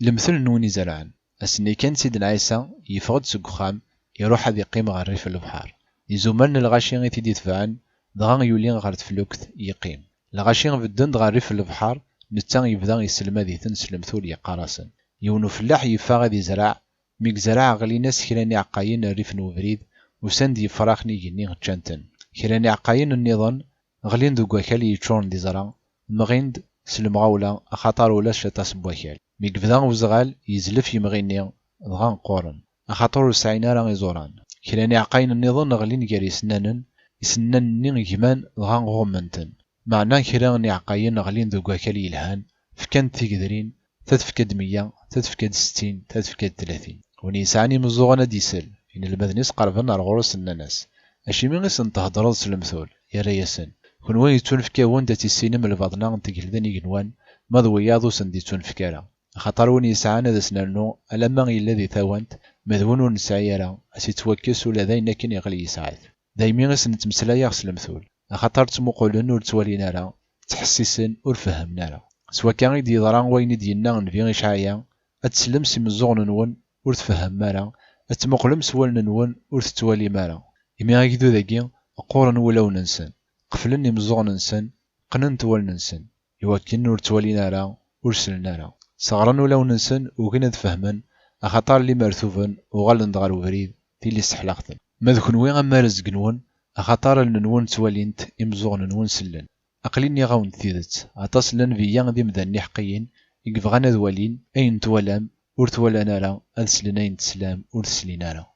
المثل نون يزرعن أسني كان سيدنا عيسى يفقد سق وخام يروح هذا يقيم غير ريف البحر يزومن الغاشي غي تيدي تفعن دغا يولي غير تفلوكت يقيم الغاشي بدن غير ريف البحر نتا يبدا يسلم هذه تنسلم ثول يقارسن يونو فلاح يفا غادي يزرع ميك زرع غلي ناس كراني عقاين الريف نوفريد وسند يفراخني يجني غتشانتن كراني عقاين النظام غلين دو كواكال يتشورن دي زرع مغيند سلمغاولا أخاطر ولا شتاس بواكال ميك بدا وزغال يزلف يمغيني دغا نقورن أخاطر سعينا راه يزوران كراني عقاين النظام غلين جاري سنانن يسنن جمان دغا غومنتن معناه كراني عقاين غلين دو كواكال يلهان فكانت تيقدرين تدفكد 100 تدفكد 60 تدفكد 30 وني يسعني مزوغنا ديسل إن المدنيس قربنا الغرس الناس أشي من غيس نتهضرض سلمثول يا رياسن كون وين يتونفكا واندا تيسينم الباطنا نتقلدني جنوان ما ضوياضو سندي تونفكارا خاطر وني يسعانا ذا سنرنو ألما الذي ثوانت مذون ونسعيرا أسي توكس ولا ذاين كن يغلي يسعاد دايمي غيس نتمسلايا سلمثول خاطر تمقولن ور توالينا راه تحسسن ور فهمنا راه سوا كان غيد يضران وين ديالنا نفي غيشعايا أتسلم سي مزوغ نون ور تفهم مارا أتمقلم سوال نون ور تتوالي مارا إمي غيدو ذاكي قورن ولاو ننسن قفلني مزوغ ننسن قنن توال ننسن يوكن ور توالينا راه ور سلنا راه صغرن ولاو ننسن وكنا تفهمن أخطار اللي مرثوفن وغالن دغار وبريد في اللي استحلقتن ما ذكن وين غما رزق نون أخطار النون توالينت إمزوغ نون سلن أقليني غاون تيدت عطاسلن فيا ذي مذني حقيين يقفغانا ذوالين أين توالام ور توالانا راه أذسلنا تسلام ور تسلينا راه